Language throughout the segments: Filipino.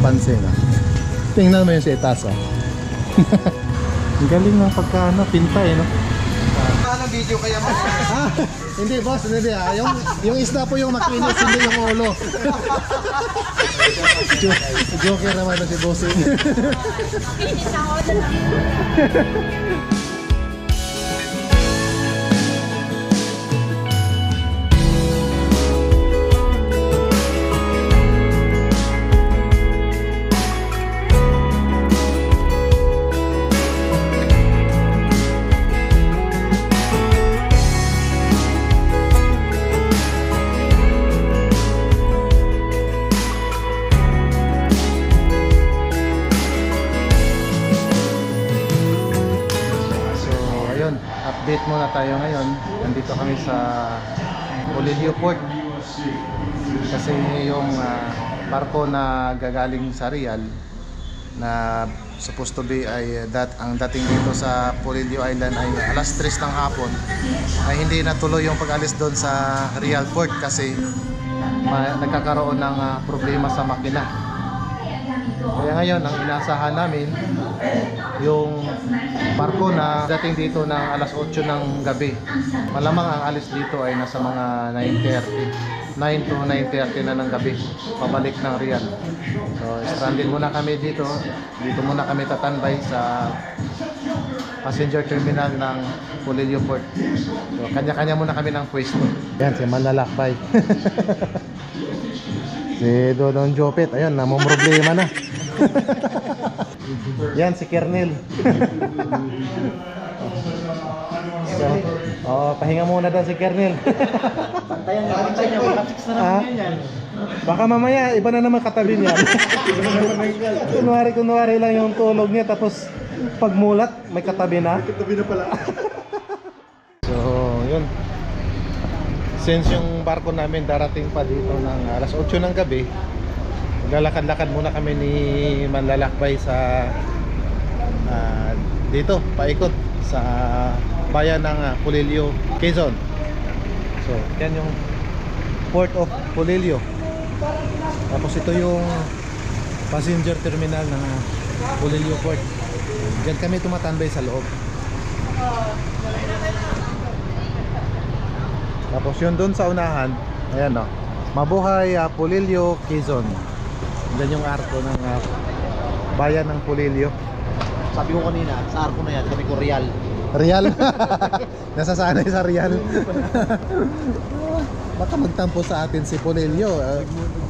napapansin. Tingnan mo yung setas. Ang galing ng pagka pinta no. Anong video kaya mo? Hindi boss, hindi yung isda po yung makinis, hindi yung ulo. Joker naman na si bossing. Kinis ako na. Update muna tayo ngayon. Nandito kami sa Polillo Port kasi yung barko na gagaling sa Real na supposed to be ay ang dating dito sa Polillo Island ay alas 3 ng hapon ay hindi natuloy yung pag-alis doon sa Real Port kasi nagkakaroon ng problema sa makina. Kaya ngayon ang inasahan namin yung barko na dating dito ng alas 8 ng gabi. Malamang ang alis dito ay nasa mga 9 to 9:30 na ng gabi pabalik ng Real. So stranded muna kami dito. Dito muna kami tatambay sa passenger terminal ng Polillo Port. So kanya-kanya muna kami ng pwesto. Yan si Manlalakbay. Si Dodon Jopet, ayun, namumroblema na. Yan si Kernel. Pahinga muna daw si Kernel. Pantay niya, wala fix na naman yan. Baka mamaya iba na naman katabi niya. kunwari lang yung tulog niya, tapos pagmulat may katabi na. Katabi na pala. So yun, since yung barko namin darating pa dito ng alas 8 ng gabi, maglalakad-lakad muna kami ni Manlalakbay sa dito, paikot sa bayan ng Polillo, Quezon. So yan yung Port of Polillo. Tapos ito yung passenger terminal ng Polillo Port. Diyan kami tumatambay sa loob. Tapos yun doon sa unahan, ayan o, Mabuhay Polillo, Quezon. Diyan yung arko ng bayan ng Polillo. Sabi ko kanina, sa arko na yan, sabi ko Real. Real? Nasasanay sa Real. Baka magtampo sa atin si Polillo.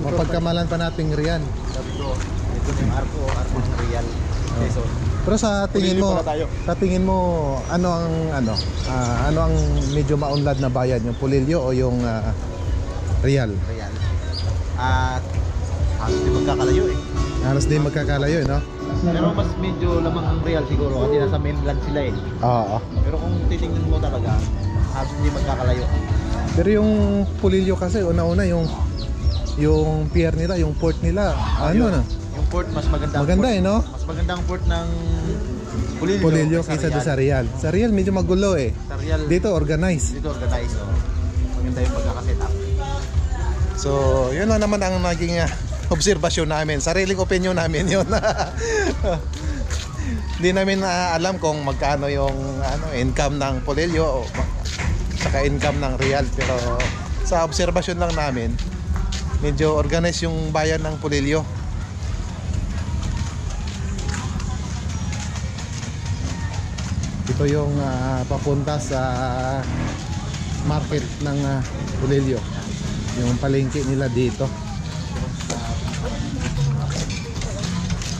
Mapagkamalan pa nating Real. Sabi ko, ito na yung arko ng Real. Quezon. Pero sa tingin mo ano ang medyo maunlad na bayan, yung Polillo o yung Real? Real. At halos di magkakalayo eh. Halos di magkakalayo, no? Pero mas medyo lamang ang Real siguro kasi nasa mainland sila eh. Oo. Pero kung titingnan mo talaga, halos di magkakalayo. Pero yung Polillo kasi una-una yung pier nila, yung port nila, ano na? Yung port mas maganda. Maganda port, eh, no? Mas maganda ang port ng Polillo kaysa doon sa Real. Sa Real medyo magulo eh. Sa Real, Dito organized. dito organized. Oh. Maganda yung pagkakaset up. So, yun na naman ang naging obserbasyon namin. Sariling opinion namin yun. Hindi namin alam kung magkano yung income ng Polillo o saka income ng Real. Pero sa obserbasyon lang namin, medyo organized yung bayan ng Polillo. Ito yung papunta sa market ng Polillo. Yung palengke nila dito.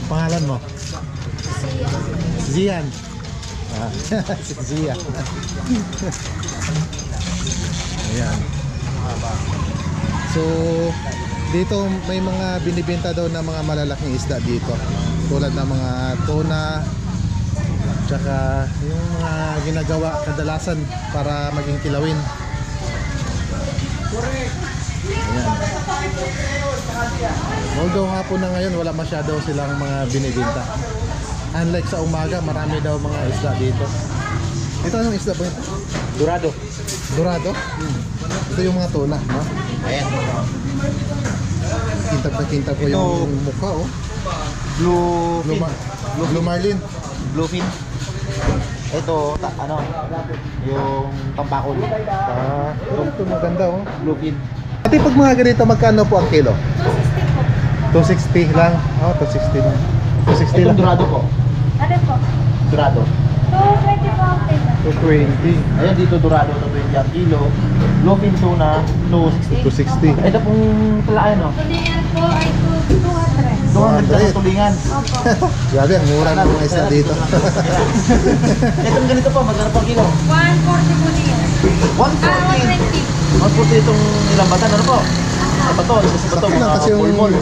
Pangalan mo? Zian. Si Zian. Ayan. So dito may mga binibenta daw na mga malalaking isda dito. Tulad ng mga tuna, tsaka yung mga ginagawa kadalasan para maging kilawin. Ayan. Although hapon na ngayon wala masyado silang mga binibenta. Unlike sa umaga, marami daw mga isda dito. Ito anong isda ba yun? Dorado. Dorado? Ito yung mga tuna, no? Ayan. Kintab na kintab ko yung mukha, oh. Bluefin. Blue Marlin. Bluefin. Ito, yung tambakol. Ito maganda oh. Bluefin. Ate, pag mga ganito, magkano po ang kilo? 260 po. 260 lang. Oh, 260 lang. 260 Itong lang. dorado po. Ano po? Dorado. 220 po ang kilo. 220. Ayan dito dorado, 220 ang kilo. Bluefin tuna, 260. 260. Ito pong talaan, no? Tulingan po ay 200. 200 sa tulingan. Opo. Grabe, ang mura ng mga isda dito. Itong ganito po, magkano po ang kilo? 140 po niya. 140. 120. 140 itong ilambatan, ano po? Ito to, isa sa bato, Sakto lang mga kasi pulmol.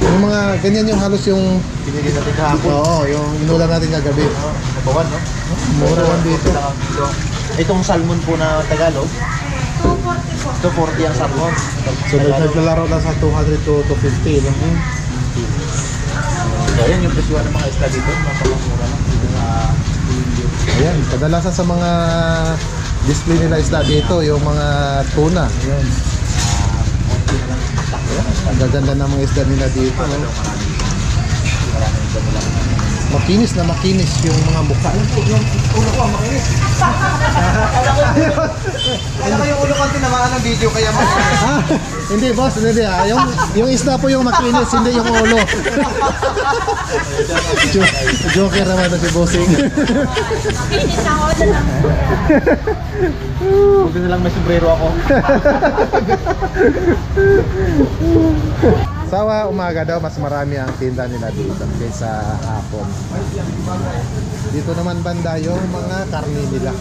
yung mga ganyan yung halos yung Pinili natin kahapon. oo, yung inulam natin kagabi. Nabawan, no? Mura lang dito. 140 lang ang kilo. Itong salmon po na Tagalog, 240 po. 240 ang salmon. So naglalaro lang sa 200 to 250 lang. So, ayan yung presyo ng mga isla dito. Napakamura lang. Dito sa Ayan, kadalasan sa mga display nila isda dito, yung mga tuna. Ayan. Ang gaganda ng mga isda nila dito. No? Makinis na makinis yung mga mukha. ulo ko, makinis. Kaya ko yung ulo ko tinamaan ng video kaya makinis. Ah, hindi boss, hindi ah. Yung isda po yung makinis, hindi yung ulo. Joker naman na si Bossing. Kinis ako na lang. Buti na lang may sombrero ako. Sawa umaga daw, mas marami ang tinda nila dito kaysa hapon. Dito naman banda yung mga karne nila.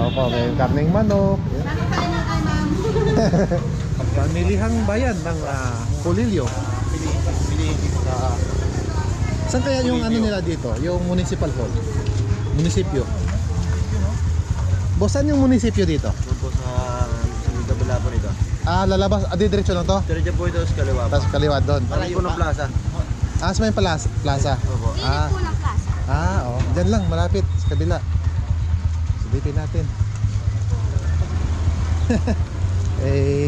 Opo, may karneng manok. Pamilihang bayan ng Polillo. Saan kaya yung ano nila dito? Yung municipal hall? Munisipyo? Boss, saan yung munisipyo dito? Doon po sa Tabula po nito. Ah, lalabas. Diretso lang to? Diretso po ito sa kaliwa. Tapos kaliwa doon. Malayo po ng plaza. Ah, sa may plaza. Opo. Ah, Kinis po ng plaza. oh. Diyan lang, malapit. Sa kabila. Silipin natin.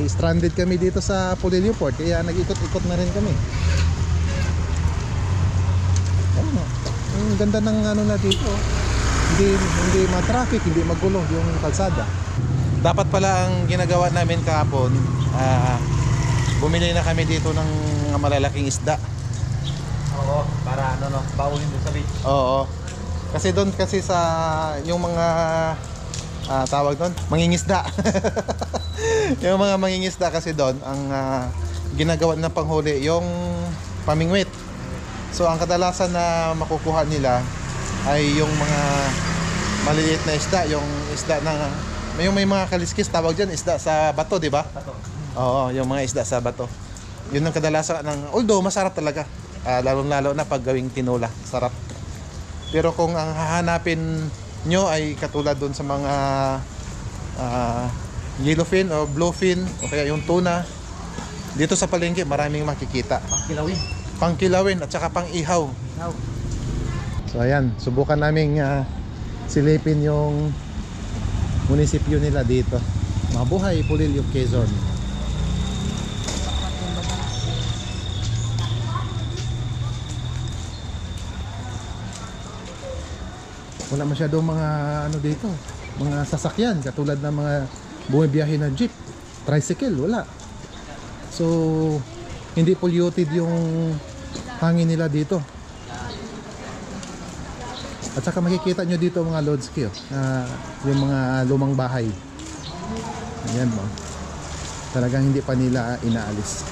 Stranded kami dito sa Polillo Port. Kaya nag-ikot-ikot na rin kami. Ano? Ang ganda ng ano na dito. Hindi ma-traffic, hindi magulo yung kalsada. Dapat pala ang ginagawa namin kahapon, bumili na kami dito ng mga malalaking isda. Oo, para bawalin doon sa beach. Oo. Kasi doon kasi sa yung mga tawag doon, mangingisda. Yung mga mangingisda kasi doon ang ginagawa ng panghuli yung pamingwit. So ang kadalasan na makukuha nila ay yung mga maliliit na isda, yung isda na yung may mga kaliskis, tawag diyan isda sa bato, di ba? Bato. Oo, yung mga isda sa bato. Yun ang kadalasan ng, although masarap talaga. Lalo-lalo na pag gawing tinola, sarap. Pero kung ang hahanapin nyo ay katulad dun sa mga yellowfin o bluefin o kaya yung tuna, dito sa palengke maraming makikita. Kilawin. Pangkilawin at saka pang ihaw. So ayan, subukan naming silipin yung munisipyo nila dito. Mabuhay, Polillo, Quezon. Wala masyadong mga ano dito, mga sasakyan katulad ng mga bumibiyahe na jeep, tricycle, wala. So hindi polluted yung hangin nila dito. At saka makikita nyo dito mga lodski, yung mga lumang bahay. Ayan mo. Talagang hindi pa nila inaalis.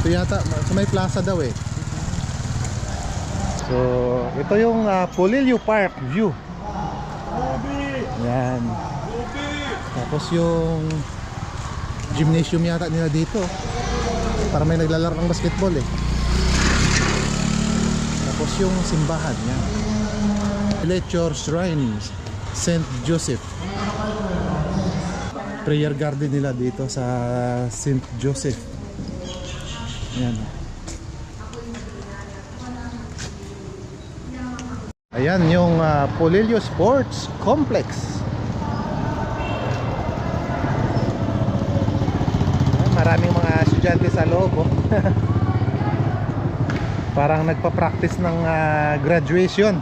Ito yata, sa may plaza daw eh. So, ito yung Polillo Park view. Yan. Tapos yung gymnasium yata nila dito. Para may naglalaro ng basketball eh. Tapos yung simbahan yan. Lecture Shrine St. Joseph. Prayer garden nila dito sa St. Joseph. Ayan. Ayan yung Polillo Sports Complex. Maraming mga estudyante sa loob. Parang nagpa-practice ng graduation.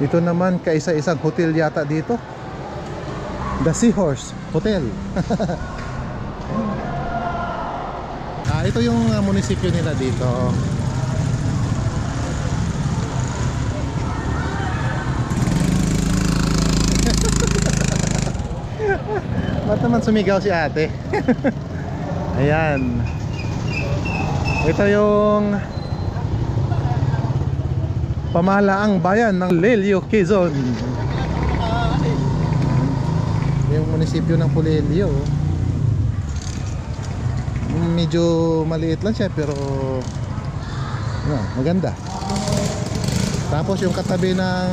Ito naman kaisa-isang hotel yata dito. The Seahorse Hotel. Ito yung munisipyo nila dito. Ba't naman sumigaw si ate? Ayan. Ito yung pamahalaang bayan ng Lelio, Quezon. Yung munisipyo ng Polillo. Medyo maliit lang siya pero maganda. Tapos yung katabi ng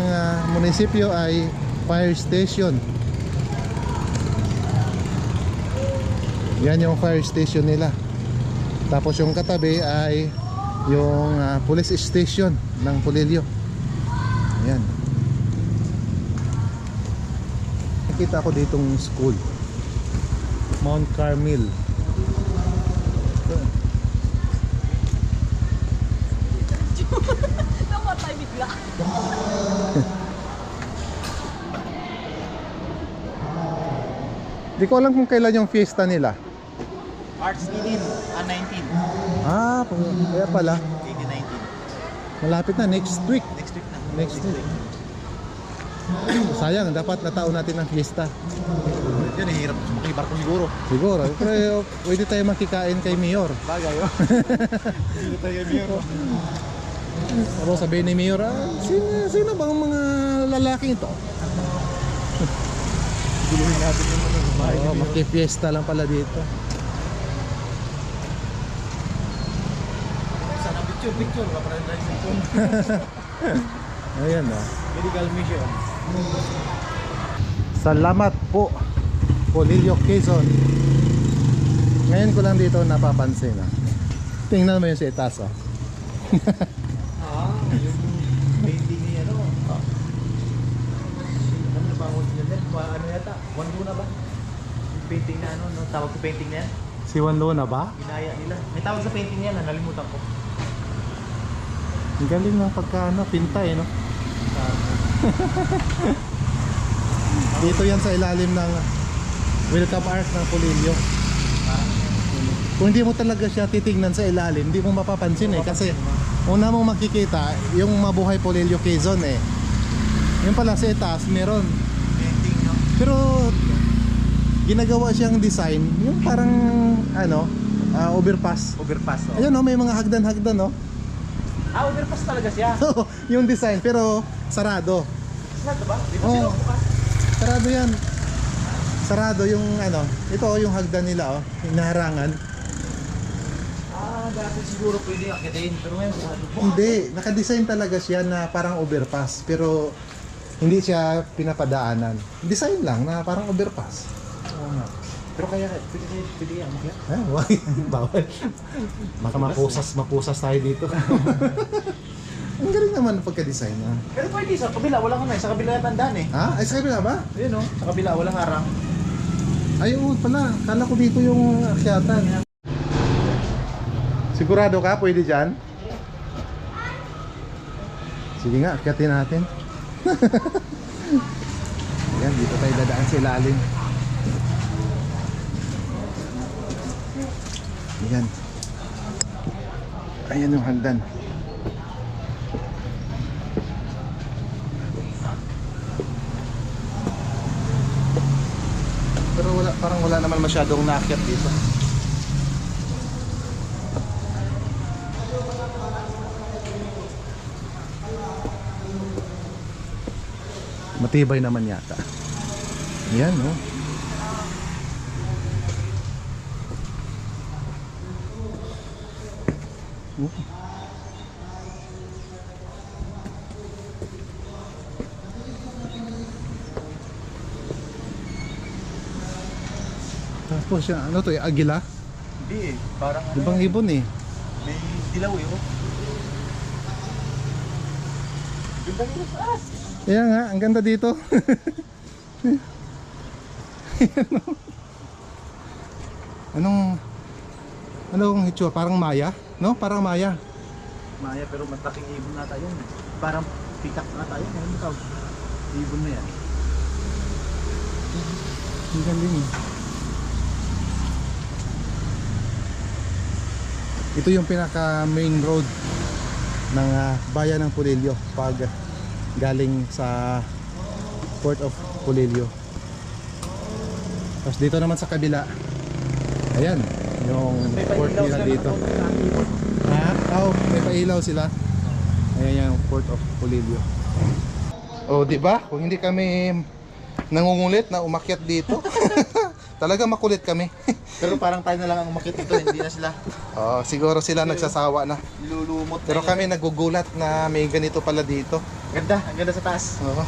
munisipyo ay fire station. Yan yung fire station nila. Tapos yung katabi ay yung police station ng Polillo. Ayan. Nakita ko ditong school, Mount Carmel. Namatay bigla. Di ko alam kung kailan yung fiesta nila. Arts 19. Kaya pala 2019. malapit na, next week. Next week na. Next week. Sayang, dapat nataon natin ang fiesta. Yan, hirap makibarko siguro. Siguro, pero pwede tayo makikain kay Mayor. Bagay, oh. Hindi tayo Mayor. Tapos sabihin ni Mayor, sino bang mga lalaking ito? Guluhin natin yung mga bahay. Oo, makifiesta lang pala dito. Sana picture. Wala pa rin tayo cellphone. Ayan o. Medical mission. Salamat po, Polillo, Quezon. Ngayon ko lang dito napapansin. Tingnan mo yung sa itaas. Yung painting niya, no? Ano na ba ang niya din? Ano yata? One Luna ba? Yung painting na ano, no? Tawag ko painting na yan? Si Juan Luna ba? Ginaya nila. May tawag sa painting niya na nalimutan ko. Ang galing ng pagka pinta no? Dito yan sa ilalim ng Welcome Arch ng Polillo. Kung hindi mo talaga siya titingnan sa ilalim, hindi mo mapapansin kasi una mong makikita yung Mabuhay Polillo Quezon yung pala sa itaas meron, Painting, no? pero ginagawa siyang design yung parang overpass. Overpass, oh. Ayun may mga hagdan-hagdan Overpass talaga siya. yung design pero sarado. Sarado ba? Di ba Oo. sila bukas? Sarado yan. Sarado yung ito yung hagdan nila hinaharangan. Dati siguro pwede akitin. Pero ngayon sarado po. Hindi, naka-design talaga siya na parang overpass pero hindi siya pinapadaanan. Design lang na parang overpass. Oo nga. Pero kaya, pwede yan. Wag, bawal. Baka mapusas tayo dito. Ang galing naman ng pagka-design niya. Pero pwede sa kabila, walang ano sa kabila tandaan Ay sa kabila ba? Ayun o, sa kabila, walang harang. Ayun pala, kala ko dito yung akyatan. Sigurado ka, pwede dyan? Sige nga, akyatin natin. Ayan, dito tayo dadaan sa ilalim. Ayan. Ayan yung hagdan. Pero parang wala naman masyadong naakyat dito. Matibay naman yata. Yan, no? Tapos siya, ano to, agila? Hindi parang ano. Ibang ibon May dilaw oh. Ganda nito sa taas. Kaya nga, ang ganda dito. Anong hitsura? Parang Maya? No? Parang Maya. Maya, pero mataking ibon na tayo. Parang pitak na tayo. Ano ito? Ibon na yan. Ang galing eh. Ito yung pinaka main road ng bayan ng Polillo pag galing sa Port of Polillo. Tapos dito naman sa kabila, ayan, yung port nila dito. Ha? Oh, may pailaw sila. Ayan yung Port of Polillo. Oh, di ba? Kung hindi kami nangungulit na umakyat dito, talaga makulit kami. Pero parang tayo na lang ang umakit dito, hindi na sila Oh, siguro sila nagsasawa na. lulumot. Pero kami nagugulat na may ganito pala dito. Ganda, ang ganda sa taas. Oo.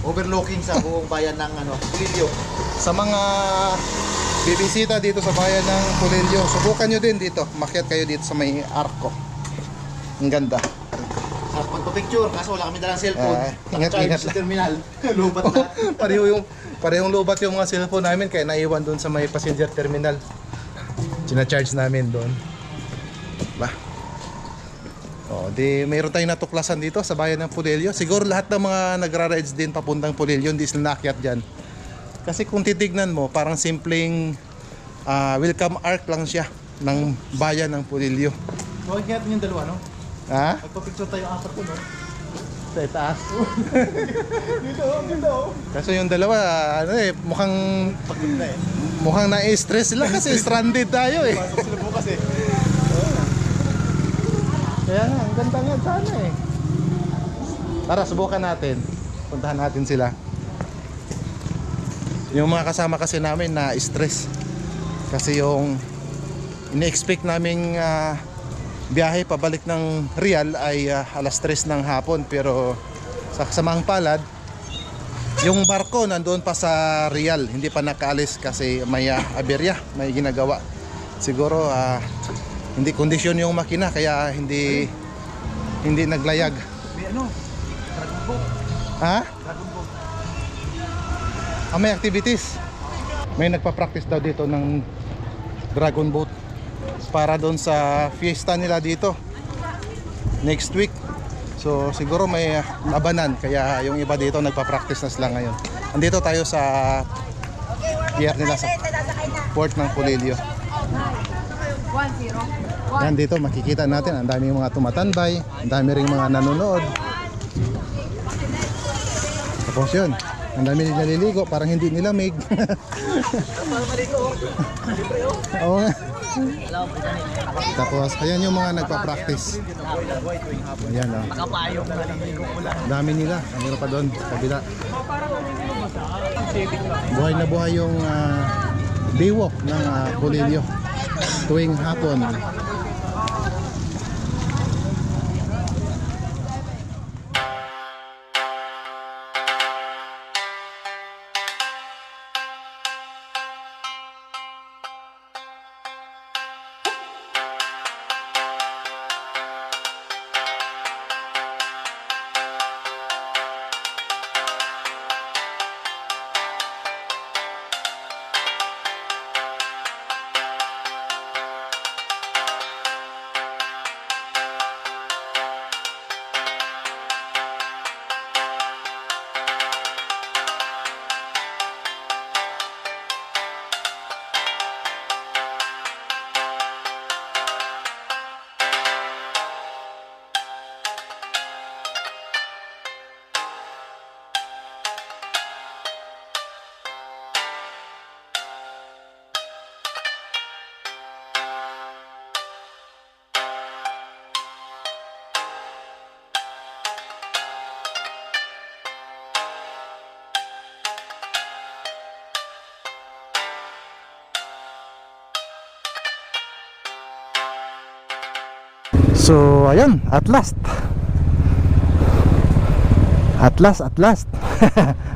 Overlooking sa buong bayan ng Polillo. Sa mga bibisita dito sa bayan ng Polillo, subukan nyo din dito. Makyat kayo dito sa may arko. Ang ganda. Sa pagpapicture, kaso wala kami dalang cellphone. Ingat-ingat Naka-charge sa lang. terminal. Lubat na. Parehong lubat yung mga cellphone namin kaya naiwan doon sa may passenger terminal. Gina-charge namin doon. Ba? Oh, di mayroon tayong natuklasan dito sa bayan ng Polillo. Siguro lahat ng mga nagra-rides din papuntang Polillo hindi sila naakyat diyan. Kasi kung titignan mo, parang simpleng welcome arc lang siya ng bayan ng Polillo. Huwag natin yung dalawa, no? Ha? Magpapicture tayo apat ko, no? Sa itaas. Dito. Kaso yung dalawa, Pagod na eh. mukhang na-stress sila kasi stranded tayo eh. Pasok sila bukas eh. Kaya nga, ang ganda nga sana eh. Tara, subukan natin. Puntahan natin sila. Yung mga kasama kasi namin na stress. Kasi yung ini-expect naming biyahe pabalik ng Real ay alas 3 ng hapon. Pero sa kasamang palad, yung barko nandoon pa sa Real. Hindi pa nakaalis kasi may aberya, may ginagawa. Siguro hindi kondisyon yung makina kaya hindi naglayag. May Dragon Boat. Ha? Dragon Boat. May activities. May nagpa-practice daw dito ng Dragon Boat para doon sa fiesta nila dito next week. So siguro may labanan kaya yung iba dito nagpa-practice na sila ngayon. Andito tayo sa pier nila sa port ng Polillo. 1-0. Yan dito makikita natin ang dami mga tumatambay, ang dami ring mga nanonood. Tapos yun, ang dami rin naliligo parang hindi nilamig. Oo nga. Tapos ayan yung mga nagpa-practice. Ayan oh. Nakapayong na naliligo ko lang. Dami nila, meron pa doon sa kabila. Buhay na buhay yung daywalk ng Polillo tuwing hapon. So ayun, at last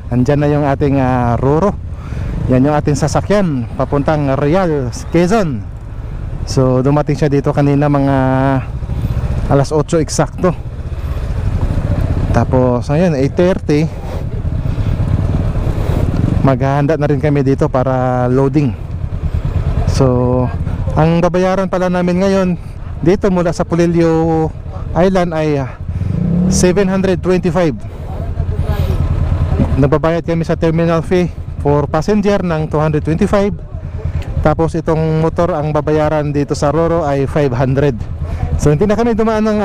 andyan na yung ating Roro. Yan yung ating sasakyan papuntang Real, Quezon. So dumating siya dito kanina mga alas 8 eksakto. Tapos ayun, 8:30 maghahanda na rin kami dito para loading. So Ang babayaran pala namin ngayon dito mula sa Polillo Island ay 725. Nababayad kami sa terminal fee for passenger ng 225. Tapos itong motor ang babayaran dito sa Roro ay 500. So hindi na kami dumaan ng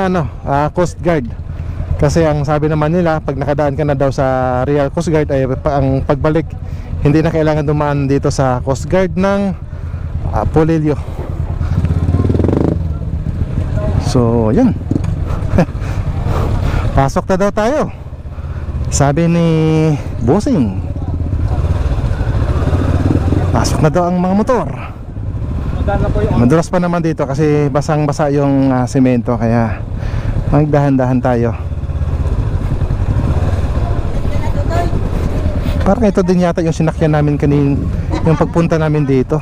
Coast Guard. Kasi ang sabi naman nila, pag nakadaan ka na daw sa Real Coast Guard ay ang pagbalik hindi na kailangan dumaan dito sa Coast Guard ng Polillo. So yun. Pasok na daw tayo, sabi ni Bossing. Pasok na daw ang mga motor. Madulas pa naman dito kasi basang basa yung semento, kaya magdahan-dahan tayo. Parang ito din yata yung sinakyan namin kanin, yung pagpunta namin dito.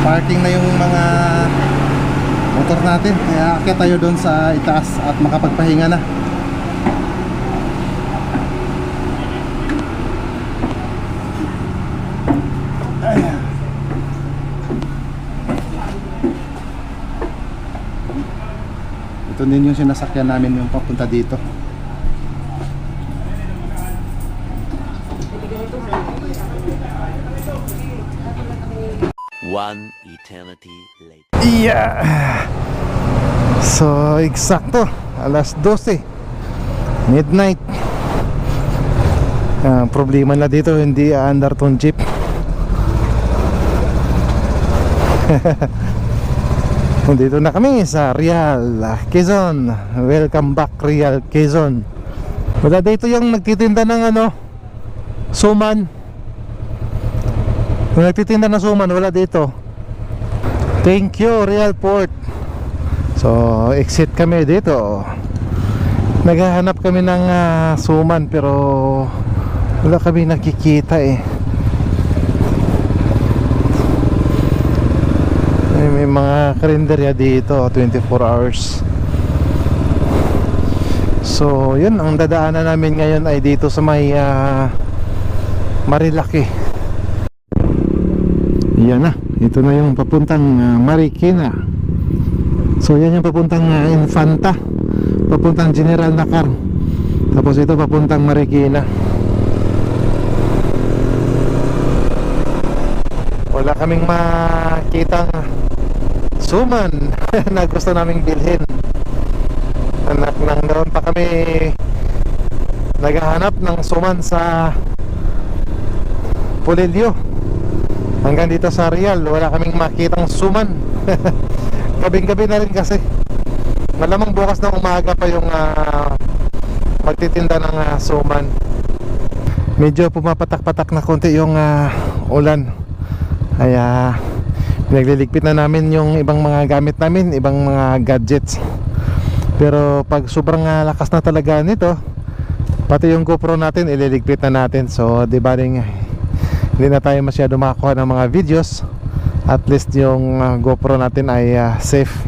Parking na yung mga motor natin, kaya akyat tayo doon sa itaas at makapagpahinga na. Ayan. Ito din yung sinasakyan namin yung papunta dito. One eternity later. Yeah. So eksakto alas 12 midnight. Problema na dito, hindi aandar tong jeep. Dito na kami sa Real Quezon. Welcome back Real Quezon. Wala dito yung nagtitinda ng suman. Kung nagtitinda ng suman, wala dito. Thank you Real Port. So exit kami dito. Naghahanap kami ng suman pero wala kami nakikita eh. May mga karinderya dito 24 hours. So yun, ang dadaanan namin ngayon ay dito sa may Marilaki. Yan na, ito na yung papuntang Marikina. So yan yung papuntang Infanta, papuntang General Nakar. Tapos ito papuntang Marikina. Wala kaming makitang suman na gusto naming bilhin. Nang doon pa kami naghahanap ng suman sa Polillo. Hanggang dito sa Real, wala kaming makitang suman. Gabing-gabi na rin kasi. Malamang bukas na umaga pa yung magtitinda ng suman. Medyo pumapatak-patak na konti yung ulan. Kaya nagliligpit na namin yung ibang mga gamit namin, ibang mga gadgets. Pero pag sobrang lakas na talaga nito, pati yung GoPro natin ililigpit na natin. So di ba rin hindi na tayo masyado makakuha ng mga videos. At least yung GoPro natin ay safe.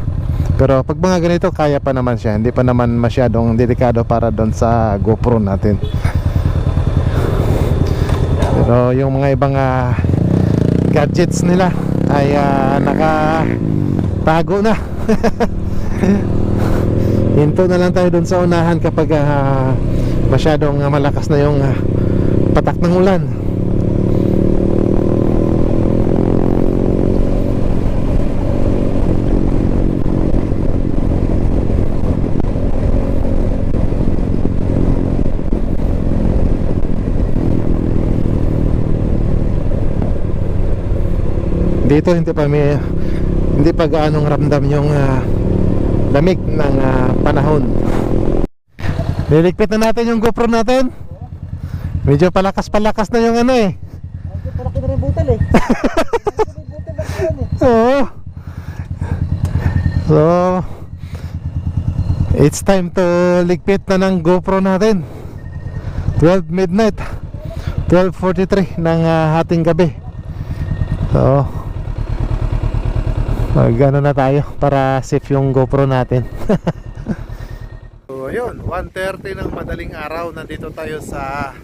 Pero pag mga ganito kaya pa naman siya, hindi pa naman masyadong delikado para doon sa GoPro natin. Pero yung mga ibang gadgets nila ay nakatago na. Hinto na lang tayo doon sa unahan kapag masyadong malakas na yung patak ng ulan. Dito hindi pa gaanong ramdam yung lamig ng panahon. Liligpit na natin yung GoPro natin. Medyo palakas-palakas na yung Palaki na rin butal eh. Oo. So it's time to ligpit na ng GoPro natin. 12 midnight, 12:43 ng hating gabi. So mag-ano na tayo para safe yung GoPro natin. So ayun, 1:30 ng madaling araw. Nandito tayo sa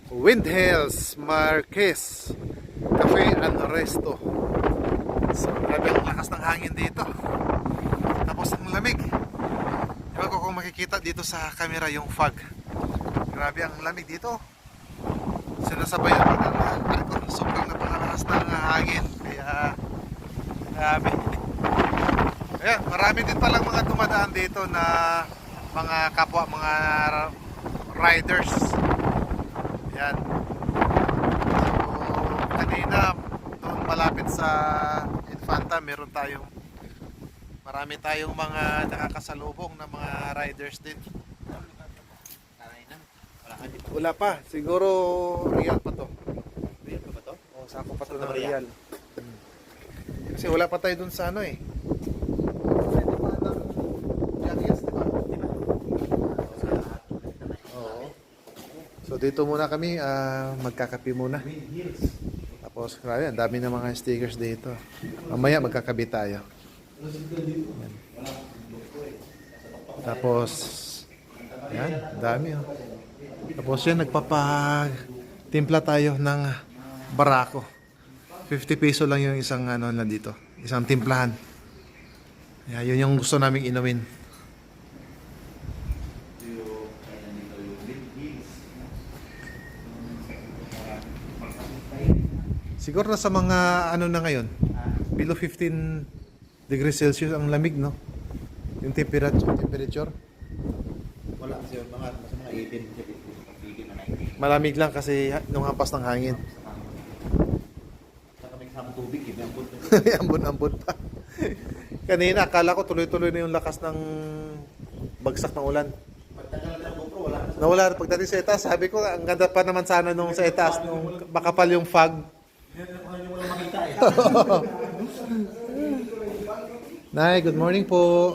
Windhills Marquez Cafe and Resto. So grabe ang lakas ng hangin dito. Tapos ang lamig. Ewan ko kung makikita dito sa camera yung fog. Grabe ang lamig dito. Sinasabayan pa ng sobrang napakalakas ng hangin. Kaya grabe. Ayan, marami din palang mga dumadaan dito na mga kapwa, mga riders. Ayan. So kanina doon malapit sa Infanta marami tayong mga nakakasalubong na mga riders din. Wala pa, siguro real pa to. Real pa ba to? O, sako pa to Santa ng Maria. real. Kasi wala pa tayo dun sa ano eh. Yes, diba? Oo. So dito muna kami, magkakape muna. Tapos grabe, ang dami ng mga stickers dito. Mamaya magkakabit tayo. Yan. Tapos yan, dami oh. Tapos yan, nagpapatimpla tayo ng barako. 50 peso lang yung isang ano na dito, isang timplahan. Yan, yun yung gusto naming inumin. Siguro na sa mga ano na ngayon, below 15 degrees Celsius ang lamig, no? Yung temperature. Wala kasi yung mga 18 na 19. Malamig lang kasi nung hampas ng hangin. Saka may kasama tubig, may ambot. Ambon-ambon pa. Kanina akala ko tuloy-tuloy na yung lakas ng bagsak ng ulan. Pagtagal na ng GoPro, wala na. Nawala pagdating sa itaas, sabi ko ang ganda pa naman sana nung sa itaas nung makapal yung fog. Yan yung walang makita eh. Nay, good morning po.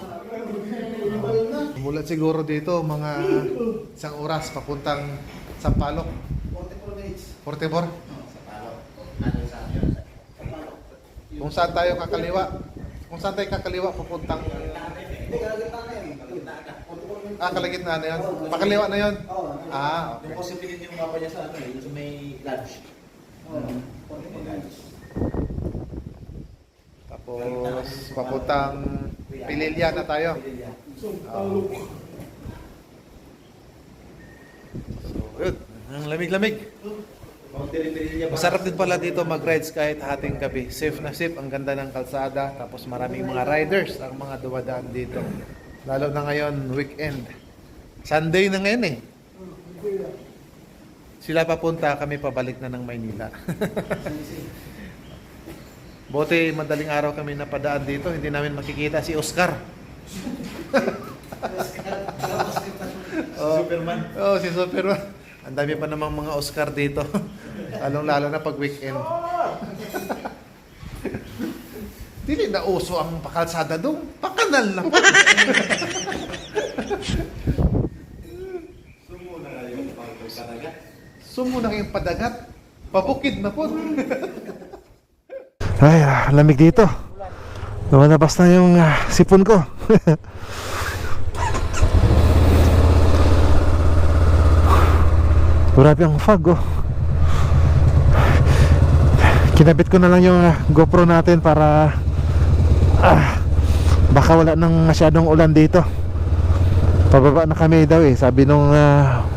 Mulat siguro dito mga isang oras papuntang Sampaloc. 44 minutes. 44? Ano sa akin? Kung saan tayo kakaliwa? Kung saan tayo kakaliwa papuntang kalagitnaan na yun? Pakaliwa na yun? Ah, okay. Kung kasi pinit yung mapa niya sa ano eh, sa may lunch. Tapos papuntang Pililya na tayo. So, yun. Ang lamig-lamig. Masarap din pala dito mag-rides kahit hating gabi. Safe na safe, ang ganda ng kalsada. Tapos maraming mga riders ang mga dumadaan dito. Lalo na ngayon, weekend. Sunday na ngayon eh. Sila papunta, kami pabalik na ng Maynila. Bote, madaling araw kami napadaan dito, hindi namin makikita si Oscar. Superman. Oh, si Superman. Ang dami pa namang mga Oscar dito. Lalong-lalo na pag weekend. Dili na uso ang pakalsada doon. Pakanal na pa. Sumo na kayong padagat. Pabukid na po. Ay, lamig dito. Lumalabas na yung sipon ko. Grabe ang fog, oh. Kinabit ko na lang yung GoPro natin para baka wala nang masyadong ulan dito. Pababa na kami daw eh. Sabi nung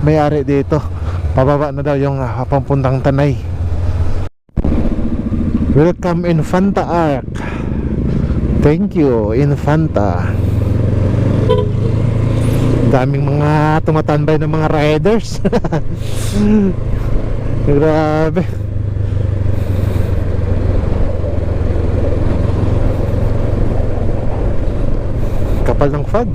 may-ari dito, pababa na daw yung papuntang Tanay. Welcome Infanta Arc. Thank you Infanta. Daming mga tumatambay ng mga riders. Grabe. Kapal ng fog.